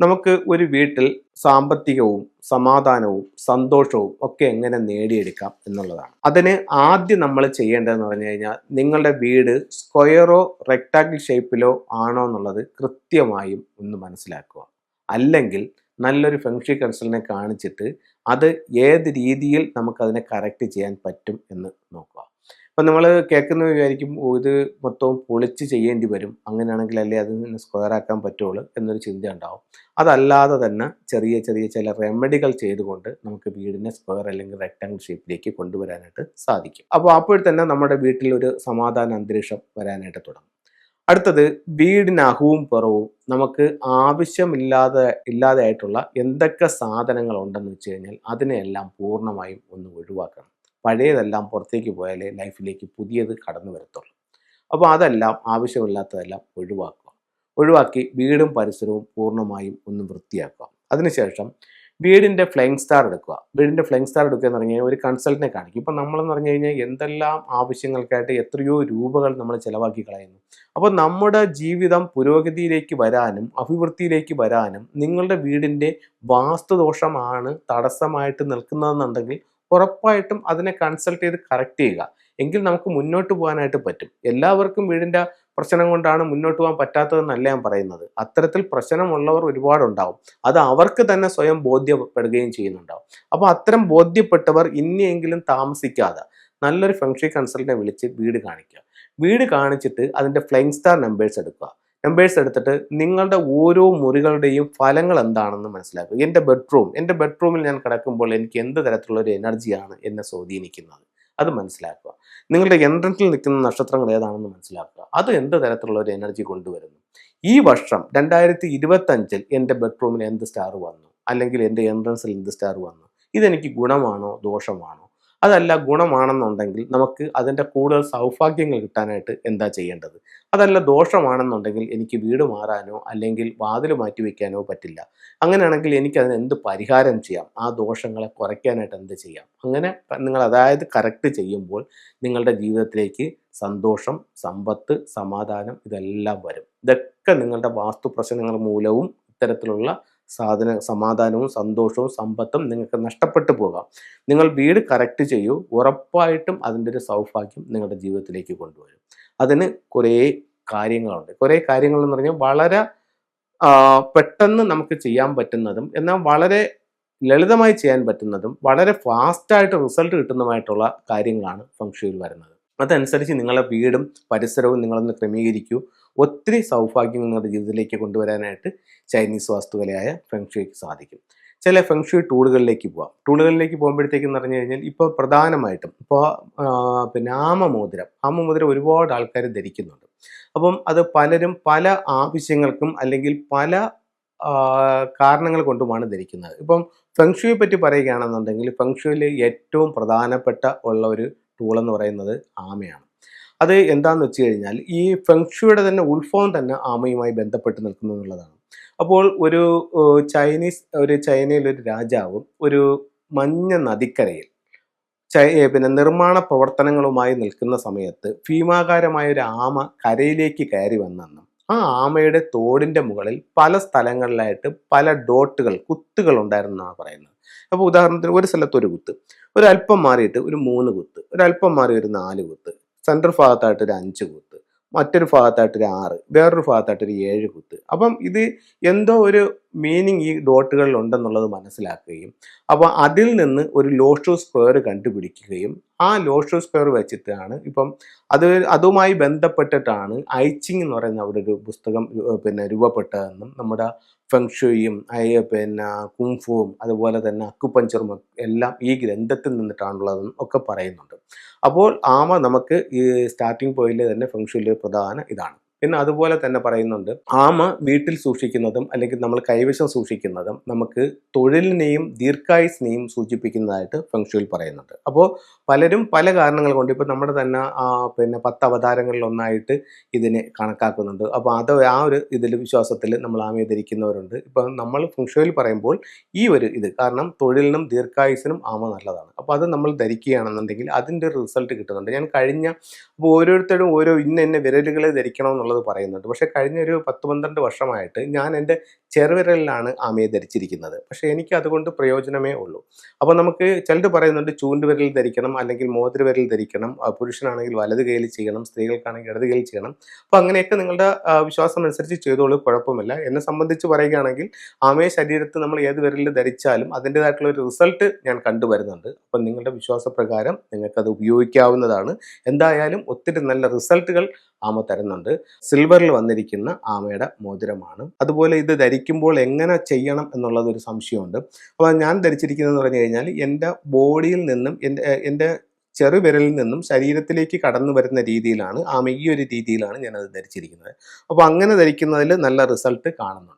നമുക്ക് ഒരു വീട്ടിൽ സാമ്പത്തികവും സമാധാനവും സന്തോഷവും ഒക്കെ എങ്ങനെ നേടിയെടുക്കാം എന്നുള്ളതാണ്. അതിന് ആദ്യം നമ്മൾ ചെയ്യേണ്ടതെന്ന് പറഞ്ഞു കഴിഞ്ഞാൽ നിങ്ങളുടെ വീട് സ്ക്വയറോ റെക്ടാങ്കിൾ ഷേപ്പിലോ ആണോ എന്നുള്ളത് കൃത്യമായും ഒന്ന് മനസ്സിലാക്കുക. അല്ലെങ്കിൽ നല്ലൊരു ഫെങ്ഷി കൺസൾട്ടിനെ കാണിച്ചിട്ട് അത് ഏത് രീതിയിൽ നമുക്കതിനെ കറക്റ്റ് ചെയ്യാൻ പറ്റും എന്ന് നോക്കുക. അപ്പം നമ്മൾ കേൾക്കുന്നത് വിചാരിക്കും ഇത് മൊത്തവും പൊളിച്ച് ചെയ്യേണ്ടി വരും, അങ്ങനെയാണെങ്കിൽ അല്ലേ അതിന് സ്ക്വയർ ആക്കാൻ പറ്റുള്ളൂ എന്നൊരു ചിന്ത ഉണ്ടാവും. അതല്ലാതെ തന്നെ ചെറിയ ചെറിയ ചില റെമഡികൾ ചെയ്തുകൊണ്ട് നമുക്ക് വീടിനെ സ്ക്വയർ അല്ലെങ്കിൽ റെക്ടാങ്കിൾ ഷേപ്പിലേക്ക് കൊണ്ടുവരാനായിട്ട് സാധിക്കും. അപ്പോൾ തന്നെ നമ്മുടെ വീട്ടിൽ ഒരു സമാധാന അന്തരീക്ഷം വരാനായിട്ട് തുടങ്ങും. അടുത്തത്, വീടിന് അകവും പുറവും നമുക്ക് ഇല്ലാതെയായിട്ടുള്ള എന്തൊക്കെ സാധനങ്ങൾ ഉണ്ടെന്ന് വെച്ച് കഴിഞ്ഞാൽ അതിനെയെല്ലാം പൂർണ്ണമായും ഒന്ന് ഒഴിവാക്കണം. പഴയതെല്ലാം പുറത്തേക്ക് പോയാലേ ലൈഫിലേക്ക് പുതിയത് കടന്നു വരത്തുള്ളൂ. അപ്പോൾ അതെല്ലാം ആവശ്യമില്ലാത്തതെല്ലാം ഒഴിവാക്കി വീടും പരിസരവും പൂർണ്ണമായും ഒന്ന് വൃത്തിയാക്കുക. അതിനുശേഷം വീടിൻ്റെ ഫ്ലൈങ് സ്റ്റാർ എടുക്കുക. വീടിൻ്റെ ഫ്ലൈങ് സ്റ്റാർ എടുക്കുക എന്ന് പറഞ്ഞു കഴിഞ്ഞാൽ ഒരു കൺസൾട്ടിനെ കാണിക്കും. ഇപ്പം നമ്മളെന്ന് പറഞ്ഞു കഴിഞ്ഞാൽ എന്തെല്ലാം ആവശ്യങ്ങൾക്കായിട്ട് എത്രയോ രൂപകൾ നമ്മൾ ചിലവാക്കി കളയുന്നു. അപ്പോൾ നമ്മുടെ ജീവിതം പുരോഗതിയിലേക്ക് വരാനും അഭിവൃദ്ധിയിലേക്ക് വരാനും നിങ്ങളുടെ വീടിൻ്റെ വാസ്തുദോഷമാണ് തടസ്സമായിട്ട് നിൽക്കുന്നതെന്നുണ്ടെങ്കിൽ ഉറപ്പായിട്ടും അതിനെ കൺസൾട്ട് ചെയ്ത് കറക്റ്റ് ചെയ്യുക. എങ്കിൽ നമുക്ക് മുന്നോട്ട് പോകാനായിട്ട് പറ്റും. എല്ലാവർക്കും വീടിൻ്റെ പ്രശ്നം കൊണ്ടാണ് മുന്നോട്ട് പോകാൻ പറ്റാത്തതെന്നല്ല ഞാൻ പറയുന്നത്. അത്തരത്തിൽ പ്രശ്നമുള്ളവർ ഒരുപാടുണ്ടാവും. അത് അവർക്ക് തന്നെ സ്വയം ബോധ്യപ്പെടുകയും ചെയ്യുന്നുണ്ടാവും. അപ്പോൾ അത്തരം ബോധ്യപ്പെട്ടവർ ഇനിയെങ്കിലും താമസിക്കാതെ നല്ലൊരു ഫെങ്ഷി കൺസൾട്ടിനെ വിളിച്ച് വീട് കാണിക്കുക. വീട് കാണിച്ചിട്ട് അതിൻ്റെ ഫ്ലൈങ് സ്റ്റാർ നമ്പേഴ്സ് എടുക്കുക. നമ്പേഴ്സ് എടുത്തിട്ട് നിങ്ങളുടെ ഓരോ മുറികളുടെയും ഫലങ്ങൾ എന്താണെന്ന് മനസ്സിലാക്കുക. എൻ്റെ ബെഡ്റൂമിൽ ഞാൻ കിടക്കുമ്പോൾ എനിക്ക് എന്ത് തരത്തിലുള്ള ഒരു എനർജിയാണ് എന്നെ സ്വാധീനിക്കുന്നത് അത് മനസ്സിലാക്കുക. നിങ്ങളുടെ എൻട്രൻസിൽ നിൽക്കുന്ന നക്ഷത്രങ്ങൾ ഏതാണെന്ന് മനസ്സിലാക്കുക. അത് എന്ത് തരത്തിലുള്ള ഒരു എനർജി കൊണ്ടുവരുന്നു. ഈ വർഷം 2025 എൻ്റെ ബെഡ്റൂമിൽ എന്ത് സ്റ്റാർ വന്നു, അല്ലെങ്കിൽ എൻ്റെ എൻട്രൻസിൽ എന്ത് സ്റ്റാർ വന്നു, ഇതെനിക്ക് ഗുണമാണോ ദോഷമാണോ? അതല്ല ഗുണമാണെന്നുണ്ടെങ്കിൽ നമുക്ക് അതിൻ്റെ കൂടുതൽ സൗഭാഗ്യങ്ങൾ കിട്ടാനായിട്ട് എന്താ ചെയ്യേണ്ടത്? അതല്ല ദോഷമാണെന്നുണ്ടെങ്കിൽ എനിക്ക് വീട് മാറാനോ അല്ലെങ്കിൽ വാതിൽ മാറ്റി വയ്ക്കാനോ പറ്റില്ല. അങ്ങനെയാണെങ്കിൽ എനിക്കതിന് എന്ത് പരിഹാരം ചെയ്യാം? ആ ദോഷങ്ങളെ കുറയ്ക്കാനായിട്ട് എന്ത് ചെയ്യാം? അങ്ങനെ നിങ്ങൾ അതായത് കറക്റ്റ് ചെയ്യുമ്പോൾ നിങ്ങളുടെ ജീവിതത്തിലേക്ക് സന്തോഷം, സമ്പത്ത്, സമാധാനം ഇതെല്ലാം വരും. ഇതൊക്കെ നിങ്ങളുടെ വാസ്തു പ്രശ്നങ്ങൾ മൂലവും ഇത്തരത്തിലുള്ള സമാധാനവും സന്തോഷവും സമ്പത്തും നിങ്ങൾക്ക് നഷ്ടപ്പെട്ടു പോകാം. നിങ്ങൾ വീട് കറക്റ്റ് ചെയ്യൂ, ഉറപ്പായിട്ടും അതിൻ്റെ ഒരു സൗഭാഗ്യം നിങ്ങളുടെ ജീവിതത്തിലേക്ക് കൊണ്ടുവരും. അതിന് കുറേ കാര്യങ്ങളുണ്ട്. കുറേ കാര്യങ്ങൾ എന്ന് പറഞ്ഞാൽ വളരെ പെട്ടെന്ന് നമുക്ക് ചെയ്യാൻ പറ്റുന്നതും എന്നാൽ വളരെ ലളിതമായി ചെയ്യാൻ പറ്റുന്നതും വളരെ ഫാസ്റ്റായിട്ട് റിസൾട്ട് കിട്ടുന്നതുമായിട്ടുള്ള കാര്യങ്ങളാണ് ഫെങ്ഷുയിൽ വരുന്നത്. അതനുസരിച്ച് നിങ്ങളുടെ വീടും പരിസരവും നിങ്ങളൊന്ന് ക്രമീകരിക്കൂ. ഒത്തിരി സൗഭാഗ്യം നിങ്ങളുടെ ജീവിതത്തിലേക്ക് കൊണ്ടുവരാനായിട്ട് ചൈനീസ് വാസ്തുകലയായ ഫെങ്ഷുയ്ക്ക് സാധിക്കും. ചില ഫെങ്ഷുയ് ടൂളുകളിലേക്ക് പോകുമ്പോഴത്തേക്കെന്ന് പറഞ്ഞു കഴിഞ്ഞാൽ ഇപ്പോൾ പ്രധാനമായിട്ടും ആമമോതിരം ഒരുപാട് ആൾക്കാർ ധരിക്കുന്നുണ്ട്. അപ്പം അത് പലരും പല ആവശ്യങ്ങൾക്കും അല്ലെങ്കിൽ പല കാരണങ്ങൾ കൊണ്ടുമാണ് ധരിക്കുന്നത്. ഇപ്പം ഫെങ്ഷുയെ പറ്റി പറയുകയാണെന്നുണ്ടെങ്കിൽ ഫെങ്ഷുയിൽ ഏറ്റവും പ്രധാനപ്പെട്ട ഉള്ള ഒരു ടൂൾ എന്ന് പറയുന്നത് ആമയാണ്. അത് എന്താണെന്ന് വെച്ച് കഴിഞ്ഞാൽ ഈ ഫെങ്ഷുയുടെ തന്നെ ഉത്ഭവം തന്നെ ആമയുമായി ബന്ധപ്പെട്ട് നിൽക്കുന്നു എന്നുള്ളതാണ്. അപ്പോൾ ചൈനയിലൊരു രാജാവും ഒരു മഞ്ഞ നദിക്കരയിൽ നിർമ്മാണ പ്രവർത്തനങ്ങളുമായി നിൽക്കുന്ന സമയത്ത് ഭീമാകാരമായ ഒരു ആമ കരയിലേക്ക് കയറി വന്നെന്നും ആ ആമയുടെ തോടിൻ്റെ മുകളിൽ പല സ്ഥലങ്ങളിലായിട്ട് പല കുത്തുകൾ ഉണ്ടായിരുന്നാണ് പറയുന്നത്. അപ്പോൾ ഉദാഹരണത്തിന് ഒരു സ്ഥലത്ത് ഒരു കുത്ത്, ഒരല്പം മാറിയിട്ട് ഒരു 3 കുത്ത്, ഒരല്പം മാറി ഒരു 4 കുത്ത്, സെൻട്രൽ ഭാഗത്തായിട്ട് ഒരു 5 കുത്ത്, മറ്റൊരു ഭാഗത്തായിട്ട് ഒരു 6, വേറൊരു ഭാഗത്തായിട്ട് ഒരു 7 കുത്ത്. അപ്പം ഇത് എന്തോ ഒരു മീനിങ് ഈ ഡോട്ടുകളിൽ ഉണ്ടെന്നുള്ളത് മനസ്സിലാക്കുകയും അപ്പോൾ അതിൽ നിന്ന് ഒരു ലോഷോ സ്ക്വയർ കണ്ടുപിടിക്കുകയും ആ ലോഷോ സ്ക്വയർ വെച്ചിട്ടാണ് ഇപ്പം അതുമായി ബന്ധപ്പെട്ടിട്ടാണ് ഐച്ചിങ് എന്ന് പറയുന്ന അവിടെ ഒരു പുസ്തകം രൂപപ്പെട്ടതെന്നും നമ്മുടെ ഫെങ്ഷുയും കുംഫുവും അതുപോലെ തന്നെ അക്കുപഞ്ചറും എല്ലാം ഈ ഗ്രന്ഥത്തിൽ നിന്നിട്ടാണുള്ളതെന്നും ഒക്കെ പറയുന്നുണ്ട്. അപ്പോൾ ആമ നമുക്ക് ഈ സ്റ്റാർട്ടിംഗ് പോയിന്റിൽ തന്നെ ഫെങ്ഷുയിലെ പ്രധാന ഇതാണ്. പിന്നെ അതുപോലെ തന്നെ പറയുന്നുണ്ട് ആമ വീട്ടിൽ സൂക്ഷിക്കുന്നതും അല്ലെങ്കിൽ നമ്മൾ കൈവശം സൂക്ഷിക്കുന്നതും നമുക്ക് തൊഴിലിനെയും ദീർഘായുസിനെയും സൂചിപ്പിക്കുന്നതായിട്ട് ഫെങ്ഷുയിൽ പറയുന്നുണ്ട്. അപ്പോൾ പലരും പല കാരണങ്ങൾ കൊണ്ട് ഇപ്പോൾ നമ്മുടെ തന്നെ 10 അവതാരങ്ങളിലൊന്നായിട്ട് ഇതിനെ കണക്കാക്കുന്നുണ്ട്. അപ്പോൾ അത് ആ ഒരു വിശ്വാസത്തിൽ നമ്മൾ ആമയെ ധരിക്കുന്നവരുണ്ട്. ഇപ്പം നമ്മൾ ഫെങ്ഷുയിൽ പറയുമ്പോൾ ഈ ഒരു കാരണം തൊഴിലിനും ദീർഘായുസിനും ആമ നല്ലതാണ്. അപ്പോൾ അത് നമ്മൾ ധരിക്കുകയാണെന്നുണ്ടെങ്കിൽ അതിൻ്റെ ഒരു റിസൾട്ട് കിട്ടുന്നുണ്ട്. ഞാൻ കഴിഞ്ഞ ഓരോരുത്തരും ഓരോ ഇന്ന വിരലുകളെ ധരിക്കണമെന്നുള്ള എന്നുള്ളത് പറയുന്നുണ്ട്. പക്ഷേ കഴിഞ്ഞ ഒരു 10, 12 വർഷമായിട്ട് ഞാൻ എൻ്റെ ചെറുവിരലിലാണ് ആമയെ ധരിച്ചിരിക്കുന്നത്. പക്ഷേ എനിക്ക് അതുകൊണ്ട് പ്രയോജനമേ ഉള്ളൂ. അപ്പോൾ നമുക്ക് ചിലർ പറയുന്നുണ്ട് ചൂണ്ടുവിരൽ ധരിക്കണം, അല്ലെങ്കിൽ മോതിരവിരൽ ധരിക്കണം, പുരുഷനാണെങ്കിൽ വലത് കൈയിൽ ചെയ്യണം, സ്ത്രീകൾക്കാണെങ്കിൽ ഇടത് കൈയിൽ ചെയ്യണം. അപ്പോൾ അങ്ങനെയൊക്കെ നിങ്ങളുടെ വിശ്വാസം അനുസരിച്ച് ചെയ്തോളൂ, കുഴപ്പമില്ല. എന്നെ സംബന്ധിച്ച് പറയുകയാണെങ്കിൽ ആമയെ ശരീരത്ത് നമ്മൾ ഏത് വിരലിൽ ധരിച്ചാലും അതിൻ്റേതായിട്ടുള്ള ഒരു റിസൾട്ട് ഞാൻ കണ്ടുവരുന്നുണ്ട്. അപ്പം നിങ്ങളുടെ വിശ്വാസപ്രകാരം നിങ്ങൾക്കത് ഉപയോഗിക്കാവുന്നതാണ്. എന്തായാലും ഒത്തിരി നല്ല റിസൾട്ടുകൾ ആമ തരുന്നുണ്ട്. സിൽവറിൽ വന്നിരിക്കുന്ന ആമയുടെ മോതിരമാണ്. അതുപോലെ ഇത് ധരിക്കുമ്പോൾ എങ്ങനെ ചെയ്യണം എന്നുള്ളത് ഒരു സംശയമുണ്ട്. അപ്പോൾ ഞാൻ ധരിച്ചിരിക്കുന്നതെന്ന് പറഞ്ഞു കഴിഞ്ഞാൽ എൻ്റെ ബോഡിയിൽ നിന്നും എൻ്റെ ചെറുവിരലിൽ നിന്നും ശരീരത്തിലേക്ക് കടന്നു വരുന്ന രീതിയിലാണ്, ആമ ഈ ഒരു രീതിയിലാണ് ഞാനത് ധരിച്ചിരിക്കുന്നത്. അപ്പോൾ അങ്ങനെ ധരിക്കുന്നതിൽ നല്ല റിസൾട്ട് കാണുന്നുണ്ട്.